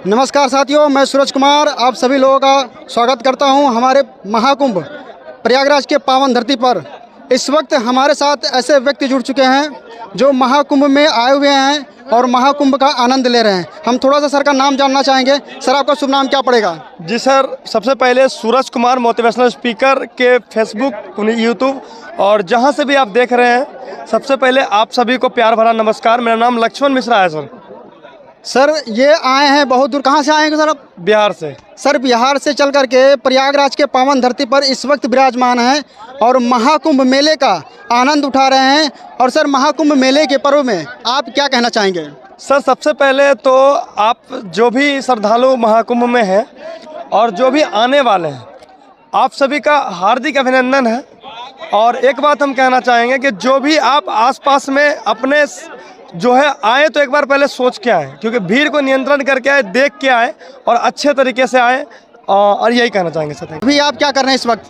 नमस्कार साथियों, मैं सूरज कुमार आप सभी लोगों का स्वागत करता हूं हमारे महाकुंभ प्रयागराज के पावन धरती पर। इस वक्त हमारे साथ ऐसे व्यक्ति जुड़ चुके हैं जो महाकुंभ में आए हुए हैं और महाकुंभ का आनंद ले रहे हैं। हम थोड़ा सा सर का नाम जानना चाहेंगे। सर, आपका शुभ नाम क्या पड़ेगा? जी सर, सबसे पहले सूरज कुमार मोटिवेशनल स्पीकर के फेसबुक, यूट्यूब और जहां से भी आप देख रहे हैं, सबसे पहले आप सभी को प्यार भरा नमस्कार। मेरा नाम लक्ष्मण मिश्रा है सर। सर, ये आए हैं बहुत दूर, कहाँ से आएंगे सर आप? बिहार से। सर, बिहार से चल करके प्रयागराज के पावन धरती पर इस वक्त विराजमान हैं और महाकुंभ मेले का आनंद उठा रहे हैं। और सर, महाकुंभ मेले के पर्व में आप क्या कहना चाहेंगे? सर, सबसे पहले तो आप जो भी श्रद्धालु महाकुंभ में हैं और जो भी आने वाले हैं, आप सभी का हार्दिक अभिनंदन है। और एक बात हम कहना चाहेंगे कि जो भी आप आसपास में अपने जो है आए तो एक बार पहले सोच के आए, क्योंकि भीड़ को नियंत्रण करके आए, देख के आए और अच्छे तरीके से आए। और यही कहना चाहेंगे सर। अभी आप क्या कर रहे हैं इस वक्त?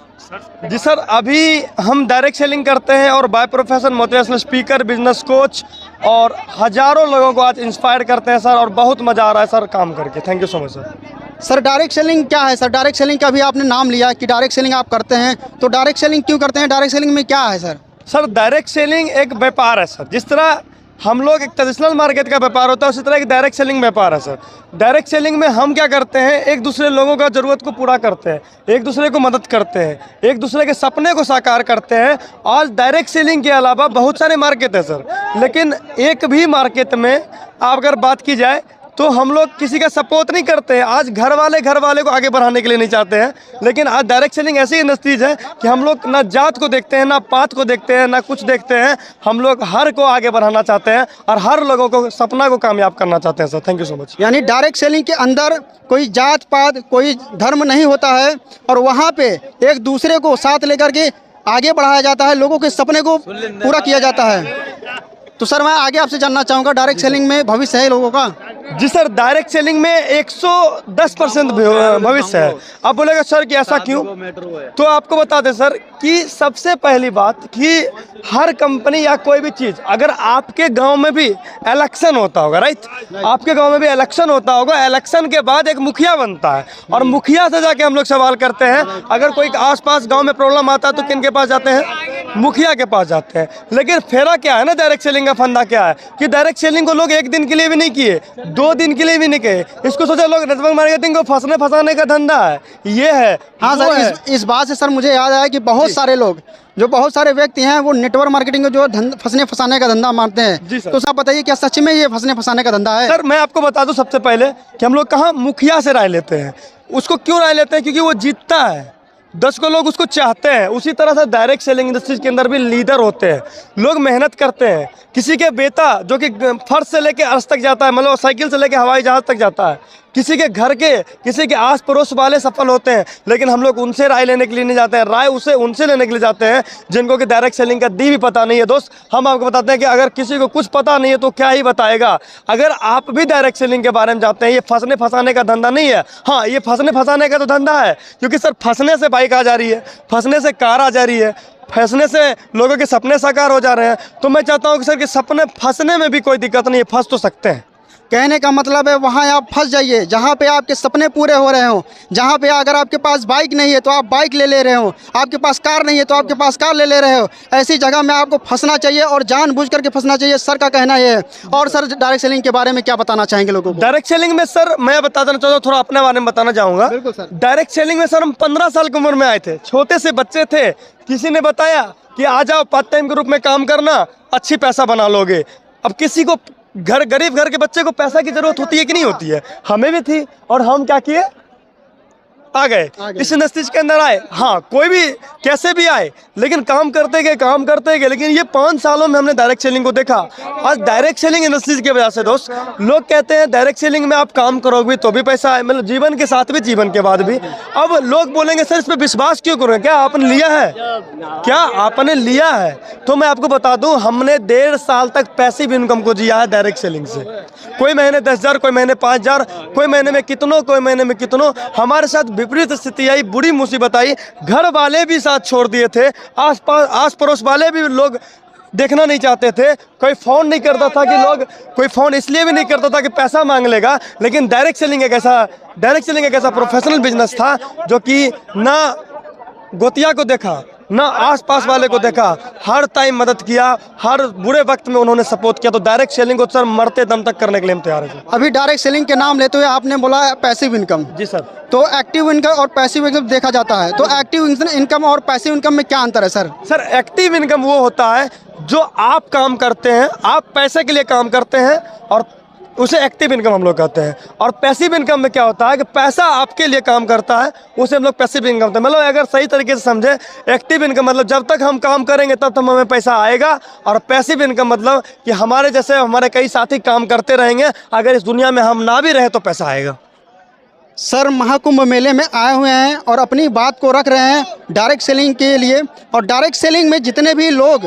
जी सर, अभी हम डायरेक्ट सेलिंग करते हैं और by profession motivational speaker, business coach और हज़ारों लोगों को आज इंस्पायर करते हैं सर। और बहुत मज़ा आ रहा है सर काम करके। Thank you so much sir. Sir, direct selling क्या है? सर, डायरेक्ट सेलिंग का भी आपने नाम लिया कि डायरेक्ट सेलिंग आप करते हैं, तो डायरेक्ट सेलिंग क्यों करते हैं? डायरेक्ट सेलिंग में क्या है सर? सर, डायरेक्ट सेलिंग एक व्यापार है सर। जिस तरह हम लोग एक ट्रेडिशनल मार्केट का व्यापार होता है, उसी तरह एक डायरेक्ट सेलिंग व्यापार है सर। डायरेक्ट सेलिंग में हम क्या करते हैं, एक दूसरे लोगों का ज़रूरत को पूरा करते हैं, एक दूसरे को मदद करते हैं, एक दूसरे के सपने को साकार करते हैं। आज डायरेक्ट सेलिंग के अलावा बहुत सारे मार्केट है सर, लेकिन एक भी मार्केट में आप अगर बात की जाए तो हम लोग किसी का सपोर्ट नहीं करते हैं। आज घर वाले को आगे बढ़ाने के लिए नहीं चाहते हैं, लेकिन आज डायरेक्ट सेलिंग ऐसी इंडस्ट्रीज है कि हम लोग ना जात को देखते हैं, ना पात को देखते हैं, ना कुछ देखते हैं। हम लोग हर को आगे बढ़ाना चाहते हैं और हर लोगों को सपना को कामयाब करना चाहते हैं sir. Thank you so much. यानी डायरेक्ट सेलिंग के अंदर कोई जात पात, कोई धर्म नहीं होता है और वहाँ पे एक दूसरे को साथ लेकर के आगे बढ़ाया जाता है, लोगों के सपने को पूरा किया जाता है। तो सर, मैं आगे आपसे जानना चाहूँगा, डायरेक्ट सेलिंग में भविष्य है लोगों का? जी सर, डायरेक्ट सेलिंग में 110% भविष्य है। आप बोलेगा सर कि ऐसा क्यों? तो आपको बता दें सर कि सबसे पहली बात कि हर कंपनी या कोई भी चीज़, अगर आपके गांव में भी इलेक्शन होता होगा, राइट, आपके गांव में भी इलेक्शन होता होगा, इलेक्शन के बाद एक मुखिया बनता है और मुखिया से जाके हम लोग सवाल करते हैं। अगर कोई आसपास गाँव में प्रॉब्लम आता है तो किन के पास जाते हैं? मुखिया के पास जाते हैं। लेकिन फेरा क्या है ना, डायरेक्ट सेलिंग का फंदा क्या है कि डायरेक्ट सेलिंग को लोग एक दिन के लिए भी नहीं किए, 2 दिन के लिए भी नहीं किए। इसको सोचा लोग नेटवर्क मार्केटिंग को फंसने फंसाने का धंधा है, ये है। हाँ सर, इस बात से सर मुझे याद आया कि बहुत सारे लोग, जो बहुत सारे व्यक्ति हैं, वो नेटवर्क मार्केटिंग को जो फंसने फंसाने का धंधा मानते हैं। तो सर बताइए, क्या सच में ये फंसने फंसाने का धंधा है? सर, मैं आपको बता दूं सबसे पहले कि हम लोग कहाँ मुखिया से राय लेते हैं। उसको क्यों राय लेते हैं? क्योंकि वो जीतता है, 10 को लोग उसको चाहते हैं। उसी तरह से डायरेक्ट सेलिंग इंडस्ट्रीज के अंदर भी लीडर होते हैं, लोग मेहनत करते हैं। किसी के बेटा जो कि फर्श से लेके अर्श तक जाता है, मतलब साइकिल से लेके हवाई जहाज तक जाता है, किसी के घर के, किसी के आस पड़ोस वाले सफल होते हैं, लेकिन हम लोग उनसे राय लेने के लिए नहीं जाते हैं। राय उनसे लेने के लिए जाते हैं जिनको कि डायरेक्ट सेलिंग का दी भी पता नहीं है। दोस्त, हम आपको बताते हैं कि अगर किसी को कुछ पता नहीं है तो क्या ही बताएगा। अगर आप भी डायरेक्ट सेलिंग के बारे में जानते हैं, ये फंसने फंसाने का धंधा नहीं है। हाँ, ये फंसने फंसाने का तो धंधा है, क्योंकि सर फंसने से बाइक आ जा रही है, फंसने से कार आ जा रही है, फंसने से लोगों के सपने साकार हो जा रहे हैं। तो मैं चाहता हूँ कि सर कि सपने फंसने में भी कोई दिक्कत नहीं है, फंस तो सकते हैं। कहने का मतलब है वहाँ आप फंस जाइए जहाँ पे आपके सपने पूरे हो रहे हो, जहाँ पे अगर आपके पास बाइक नहीं है तो आप बाइक ले रहे हो, आपके पास कार नहीं है तो आपके पास कार ले रहे हो। ऐसी जगह में आपको फंसना चाहिए और जानबूझ करके फंसना चाहिए, सर का कहना ये है। और सर, डायरेक्ट सेलिंग के बारे में क्या बताना चाहेंगे लोगों को? डायरेक्ट सेलिंग में सर मैं बताना चाहता हूँ, थोड़ा अपने बारे में बताना चाहूँगा। बिल्कुल सर। डायरेक्ट सेलिंग में सर हम 15 साल की उम्र में आए थे, छोटे से बच्चे थे। किसी ने बताया कि आ जाओ पार्ट टाइम के रूप में काम करना, अच्छी पैसा बना लोगे। अब किसी को गरीब घर के बच्चे को पैसा की जरूरत होती है कि नहीं होती है? हमें भी थी और हम क्या किए, आ गए इस इंडस्ट्रीज के अंदर आए। हाँ, कोई भी कैसे भी आए, लेकिन काम करते गए। लेकिन ये 5 सालों में हमने डायरेक्ट सेलिंग को देखा। आज डायरेक्ट सेलिंग इंडस्ट्रीज की वजह से दोस्त, लोग कहते हैं डायरेक्ट सेलिंग में आप काम करोगे तो भी पैसा है, मतलब जीवन के साथ भी, जीवन के बाद भी। अब लोग बोलेंगे सर इस पर विश्वास क्यों करोगे, क्या आपने लिया है? क्या आपने लिया है? तो मैं आपको बता दूं, हमने 1.5 साल तक पैसिव इनकम को जिया है डायरेक्ट सेलिंग से। कोई महीने 10,000, कोई महीने 5,000, कोई महीने में कितनों, कोई महीने में कितनों। हमारे साथ विपरीत स्थिति आई, बुरी मुसीबत आई, घर वाले भी साथ छोड़ दिए थे, आस पड़ोस वाले भी लोग देखना नहीं चाहते थे। कोई फ़ोन नहीं करता था कि लोग, कोई फ़ोन इसलिए भी नहीं करता था कि पैसा मांग लेगा, लेकिन डायरेक्ट सेलिंग एक ऐसा प्रोफेशनल बिजनेस था जो कि ना गोतिया को देखा, ना आसपास वाले को देखा, हर टाइम मदद किया, हर बुरे वक्त में उन्होंने सपोर्ट किया। तो डायरेक्ट सेलिंग को सर मरते दम तक करने के लिए हम तैयार हैं। अभी डायरेक्ट सेलिंग के नाम लेते हुए आपने बोला पैसिव इनकम। जी सर। तो एक्टिव इनकम और पैसिव इनकम देखा जाता है, तो एक्टिव इनकम और पैसिव इनकम में क्या अंतर है सर? सर एक्टिव इनकम वो होता है जो आप काम करते हैं, आप पैसे के लिए काम करते हैं, और उसे एक्टिव इनकम हम लोग कहते हैं। और पैसिव इनकम में क्या होता है कि पैसा आपके लिए काम करता है, उसे हम लोग पैसिव इनकम कहते हैं। मतलब अगर सही तरीके से समझे, एक्टिव इनकम मतलब जब तक हम काम करेंगे तब तक हमें पैसा आएगा, और पैसिव इनकम मतलब कि हमारे जैसे हमारे कई साथी काम करते रहेंगे, अगर इस दुनिया में हम ना भी रहे तो पैसा आएगा। सर महाकुंभ मेले में आए हुए हैं और अपनी बात को रख रहे हैं डायरेक्ट सेलिंग के लिए, और डायरेक्ट सेलिंग में जितने भी लोग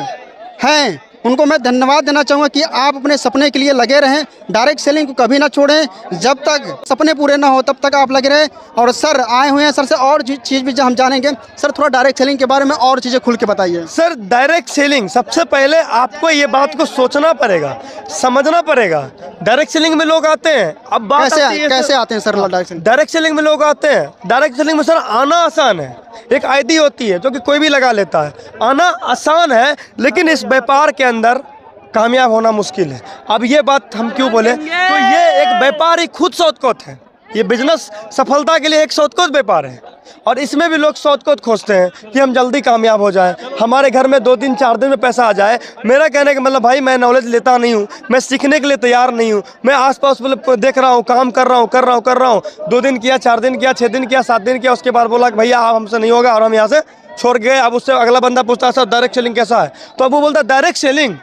हैं उनको मैं धन्यवाद देना चाहूँगा कि आप अपने सपने के लिए लगे रहें, डायरेक्ट सेलिंग को कभी ना छोड़ें, जब तक सपने पूरे ना हो तब तक आप लगे रहें। और सर आए हुए हैं, सर से और चीज़ भी हम जानेंगे। सर थोड़ा डायरेक्ट सेलिंग के बारे में और चीज़ें खुल के बताइए। सर डायरेक्ट सेलिंग, सबसे पहले आपको ये बात को सोचना पड़ेगा, समझना पड़ेगा। डायरेक्ट सेलिंग में लोग आते हैं, अब बात कैसे आते हैं सर डायरेक्ट सेलिंग में लोग आते हैं? डायरेक्ट सेलिंग में सर आना आसान है, एक आईडी होती है जो कि कोई भी लगा लेता है, आना आसान है, लेकिन इस व्यापार के अंदर कामयाब होना मुश्किल है। अब ये बात हम क्यों बोले, तो ये एक व्यापारी खुद शॉर्टकट है, ये बिजनेस सफलता के लिए एक शॉर्टकट व्यापार है, और इसमें भी लोग शॉर्टकट खोजते हैं कि हम जल्दी कामयाब हो जाएं, हमारे घर में 2 दिन 4 दिन में पैसा आ जाए। मेरा कहने का मतलब भाई, मैं नॉलेज लेता नहीं हूँ, मैं सीखने के लिए तैयार नहीं हूँ, मैं आसपास देख रहा हूँ, काम कर रहा हूँ, 2 दिन किया, 4 दिन किया, 6 दिन किया, 7 दिन किया, उसके बाद बोला कि भैया हमसे नहीं होगा, और हम यहाँ से छोड़ गए। अब उससे अगला बंदा पूछता है सर डायरेक्ट सेलिंग कैसा है, तो अब वो बोलता है डायरेक्ट सेलिंग,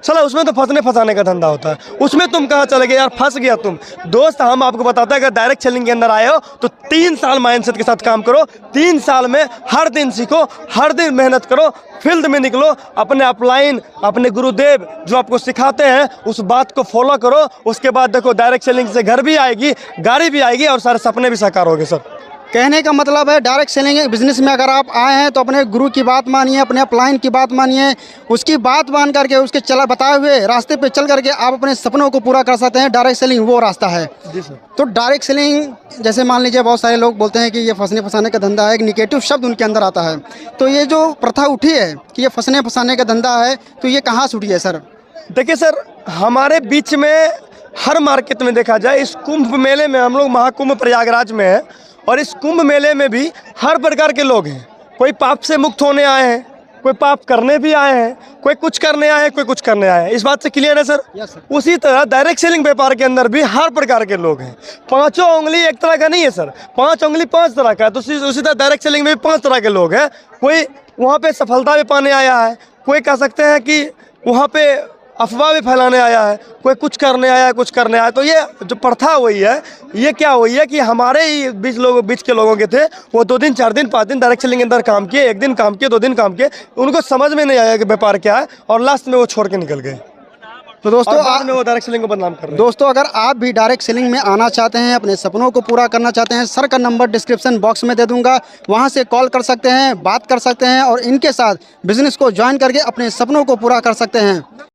चला उसमें तो फंसाने का धंधा होता है, उसमें तुम कहाँ चले गए यार, फंस गया तुम। दोस्त हम आपको बताते हैं, अगर डायरेक्ट सेलिंग के अंदर आए हो तो 3 साल माइंडसेट के साथ काम करो, 3 साल में हर दिन सीखो, हर दिन मेहनत करो, फील्ड में निकलो, अपने अपलाइन, अपने गुरुदेव जो आपको सिखाते हैं उस बात को फॉलो करो। उसके बाद देखो डायरेक्ट सेलिंग से घर भी आएगी, गाड़ी भी आएगी, और सारे सपने भी साकार होंगे। सर कहने का मतलब है डायरेक्ट सेलिंग बिजनेस में अगर आप आए हैं तो अपने गुरु की बात मानिए, अपने अपलाइन की बात मानिए, उसकी बात मान करके उसके बताए हुए रास्ते पे चल करके आप अपने सपनों को पूरा कर सकते हैं। डायरेक्ट सेलिंग वो रास्ता है। जी सर। तो डायरेक्ट सेलिंग जैसे मान लीजिए बहुत सारे लोग बोलते हैं कि ये फंसने फंसाने का धंधा है, एक निगेटिव शब्द उनके अंदर आता है, तो ये जो प्रथा उठी है कि ये फंसने फंसाने का धंधा है, तो ये कहाँ से उठी है सर? देखिए सर, हमारे बीच में हर मार्केट में देखा जाए, इस कुंभ मेले में हम लोग महाकुंभ प्रयागराज में है, और इस कुंभ मेले में भी हर प्रकार के लोग हैं। कोई पाप से मुक्त होने आए हैं, कोई पाप करने भी आए हैं, कोई कुछ करने आए हैं, कोई कुछ करने आए हैं। इस बात से क्लियर है सर? Yes sir. उसी तरह डायरेक्ट सेलिंग व्यापार के अंदर भी हर प्रकार के लोग हैं। 5 उंगली एक तरह का नहीं है सर, 5 उंगली 5 तरह का है। तो उसी तरह डायरेक्ट सेलिंग में भी 5 तरह के लोग हैं। कोई वहाँ पे सफलता भी पाने आया है, कोई कह सकते हैं कि वहाँ पे अफवाह भी फैलाने आया है, कोई कुछ करने आया है, कुछ करने आया। तो ये जो प्रथा हुई है, ये क्या हुई है कि हमारे ही बीच के लोगों के थे, वो 2 दिन 4 दिन 5 दिन डायरेक्ट सेलिंग के अंदर काम किए, 1 दिन काम किए, 2 दिन काम किए, उनको समझ में नहीं आया कि व्यापार क्या है, और लास्ट में वो छोड़ के निकल गए। तो दोस्तों बाद में वो डायरेक्ट सेलिंग को बदनाम कर रहे हैं। दोस्तों अगर आप भी डायरेक्ट सेलिंग में आना चाहते हैं, अपने सपनों को पूरा करना चाहते हैं, सर का नंबर डिस्क्रिप्शन बॉक्स में दे दूंगा, वहां से कॉल कर सकते हैं, बात कर सकते हैं, और इनके साथ बिजनेस को ज्वाइन करके अपने सपनों को पूरा कर सकते हैं।